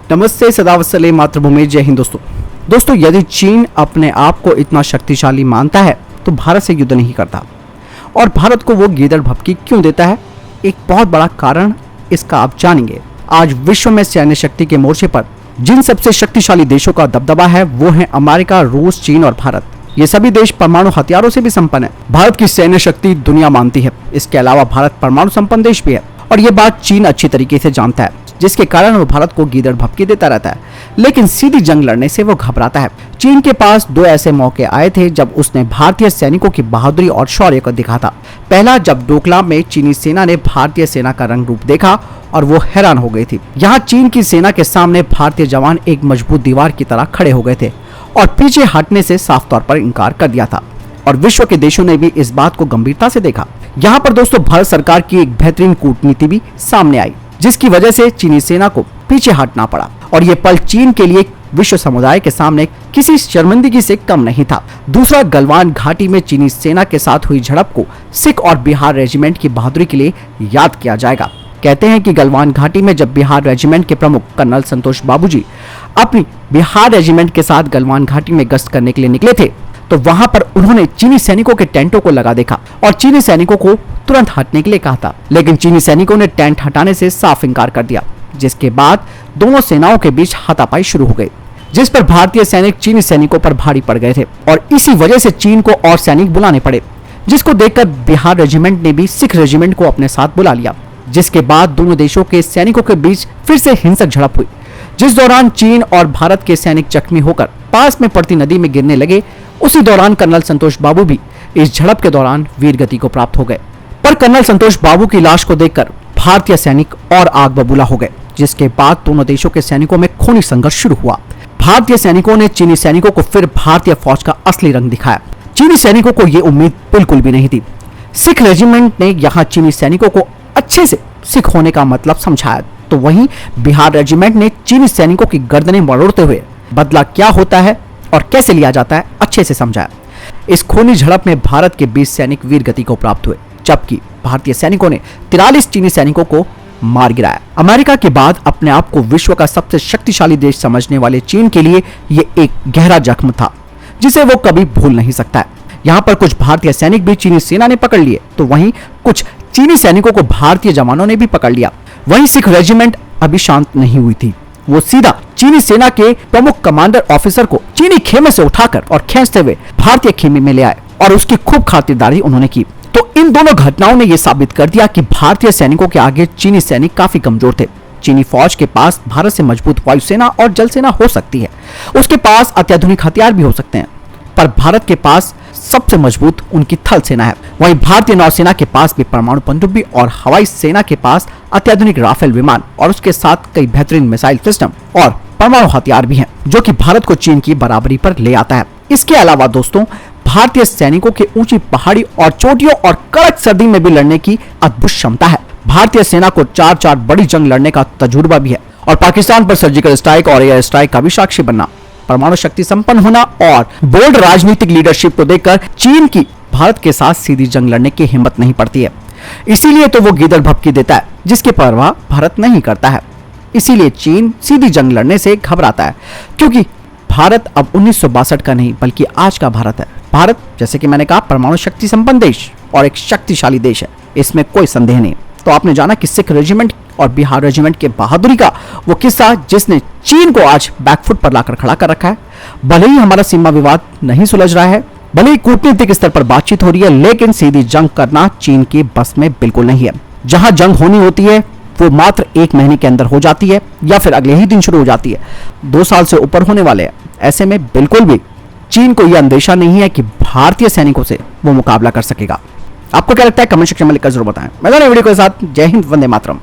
नमस्ते, सदावत्सले मातृभूमि, जय हिंद। दोस्तों यदि चीन अपने आप को इतना शक्तिशाली मानता है तो भारत से युद्ध नहीं करता। और भारत को वो गीदड़ भभकी क्यों देता है? एक बहुत बड़ा कारण इसका आप जानेंगे। आज विश्व में सैन्य शक्ति के मोर्चे पर जिन सबसे शक्तिशाली देशों का दबदबा है वो है अमेरिका, रूस, चीन और भारत। ये सभी देश परमाणु हथियारों से भी संपन्न है। भारत की सैन्य शक्ति दुनिया मानती है। इसके अलावा भारत परमाणु संपन्न देश भी है और ये बात चीन अच्छी तरीके से जानता है, जिसके कारण वो भारत को गीदड़ भभकी देता रहता है, लेकिन सीधी जंग लड़ने से वो घबराता है। चीन के पास दो ऐसे मौके आए थे जब उसने भारतीय सैनिकों की बहादुरी और शौर्य को दिखा था। पहला, जब डोकलाम में चीनी सेना ने भारतीय सेना का रंग रूप देखा और वो हैरान हो गई थी। यहाँ चीन की सेना के सामने भारतीय जवान एक मजबूत दीवार की तरह खड़े हो गए थे और पीछे हटने से साफ तौर पर इनकार कर दिया था और विश्व के देशों ने भी इस बात को गंभीरता से देखा। यहाँ पर दोस्तों भारत सरकार की एक बेहतरीन कूटनीति भी सामने आई, जिसकी वजह से चीनी सेना को पीछे हटना पड़ा और ये पल चीन के लिए विश्व समुदाय के सामने किसी शर्मिंदगी से कम नहीं था। दूसरा, गलवान घाटी में चीनी सेना के साथ हुई झड़प को सिख और बिहार रेजिमेंट की बहादुरी के लिए याद किया जाएगा। कहते हैं कि गलवान घाटी में जब बिहार रेजिमेंट के प्रमुख कर्नल संतोष बाबूजी अपनी बिहार रेजिमेंट के साथ गलवान घाटी में गश्त करने के लिए निकले थे तो वहां पर उन्होंने चीनी सैनिकों के टेंटों को लगा देखा और चीनी सैनिकों को तुरंत हटने के लिए कहा था, लेकिन चीनी सैनिकों ने टेंट हटाने से साफ इंकार कर दिया, जिसके बाद दोनों सेनाओं के बीच हाथापाई शुरू हो गई, जिस पर भारतीय सैनिक चीनी सैनिकों पर भारी पड़ गए थे और इसी वजह से चीन को और सैनिक बुलाने पड़े, जिसको देखकर बिहार रेजिमेंट ने भी सिख रेजिमेंट को अपने साथ बुला लिया, जिसके बाद दोनों देशों के सैनिकों के बीच फिर से हिंसक झड़प हुई, जिस दौरान चीन और भारत के सैनिक जख्मी होकर पास में पड़ती नदी में गिरने लगे। उसी दौरान कर्नल संतोष बाबू भी इस झड़प के दौरान वीर गति को प्राप्त हो गए, पर कर्नल संतोष बाबू की लाश को देखकर भारतीय सैनिक और आग बबूला हो गए, जिसके बाद दोनों देशों के सैनिकों में खूनी संघर्ष शुरू हुआ। भारतीय सैनिकों ने चीनी सैनिकों को फिर भारतीय फौज का असली रंग दिखाया। चीनी सैनिकों को ये उम्मीद बिल्कुल भी नहीं थी। सिख रेजिमेंट ने यहाँ चीनी सैनिकों को अच्छे से सिख होने का मतलब समझाया, तो वहीं बिहार रेजिमेंट ने चीनी सैनिकों की गर्दनें मरोड़ते हुए बदला क्या होता है और कैसे लिया जाता है अच्छे से समझाया। इस खूनी झड़प में भारत के 20 सैनिक वीर गति को प्राप्त हुए, जबकि भारतीय सैनिकों ने 43 चीनी सैनिकों को मार गिराया। अमेरिका के बाद अपने आप को विश्व का सबसे शक्तिशाली देश समझने वाले चीन के लिए ये एक गहरा जख्म था, जिसे वो कभी भूल नहीं सकता है। यहाँ पर कुछ भारतीय सैनिक भी चीनी सेना ने पकड़ लिए, तो वहीं कुछ चीनी सैनिकों को भारतीय जवानों ने भी पकड़ लिया। वहीं सिख रेजिमेंट अभी शांत नहीं हुई थी। वो सीधा चीनी सेना के प्रमुख कमांडर ऑफिसर को चीनी खेमे से उठाकर और खींचते हुए भारतीय खेमे में ले आए और उसकी खूब खातिरदारी उन्होंने की। तो इन दोनों घटनाओं ने यह साबित कर दिया कि भारतीय सैनिकों के आगे चीनी सैनिक काफी कमजोर थे। चीनी फौज के पास भारत से मजबूत वायुसेना और जल सेना हो सकती है, उसके पास अत्याधुनिक हथियार भी हो सकते हैं, पर भारत के पास सबसे मजबूत उनकी थल सेना है। वहीं भारतीय नौसेना के पास भी परमाणु पनडुब्बी और हवाई सेना के पास अत्याधुनिक राफेल विमान और उसके साथ कई बेहतरीन मिसाइल सिस्टम और परमाणु हथियार भी हैं, जो कि भारत को चीन की बराबरी पर ले आता है। इसके अलावा दोस्तों भारतीय सैनिकों के ऊंची पहाड़ी और चोटियों और कड़क सर्दी में भी लड़ने की अद्भुत क्षमता है। भारतीय सेना को 4 बड़ी जंग लड़ने का तजुर्बा भी है और पाकिस्तान पर सर्जिकल स्ट्राइक और एयर स्ट्राइक का भी साक्षी बनना, परमाणु शक्ति संपन्न होना और बोल्ड राजनीतिक लीडरशिप को देखकर चीन की भारत के साथ सीधी जंग लड़ने की हिम्मत नहीं पड़ती है। इसीलिए तो वो गीदड़ भभकी देता है, जिसकी परवाह भारत नहीं करता है। इसीलिए चीन सीधी जंग लड़ने से घबराता है, क्योंकि भारत अब 1962 का नहीं बल्कि आज का भारत है। भारत, जैसे कि मैंने कहा, परमाणु शक्ति संपन्न देश और एक शक्तिशाली देश है, इसमें कोई संदेह नहीं। तो आपने जाना कि सिख रेजिमेंट और बिहार रेजिमेंट के बहादुरी का वो किस्सा, जिसने चीन को आज बैकफुट पर लाकर खड़ा कर रखा है। भले ही हमारा सीमा विवाद नहीं सुलझ रहा है, भले ही कूटनीतिक स्तर पर बातचीत हो रही है, लेकिन सीधी जंग करना चीन की बस में बिल्कुल नहीं है। जहां जंग होनी होती है वो मात्र 1 महीने के अंदर हो जाती है या फिर अगले ही दिन शुरू हो जाती है। 2 साल से ऊपर होने वाले हैं। ऐसे में बिल्कुल भी चीन को यह अंदेशा नहीं है कि भारतीय सैनिकों से वो मुकाबला कर सकेगा। आपको क्या लगता है? कमेंट सेक्शन में लिखकर जरूर बताएं। मैं वीडियो के साथ जय हिंद, वंदे मातरम।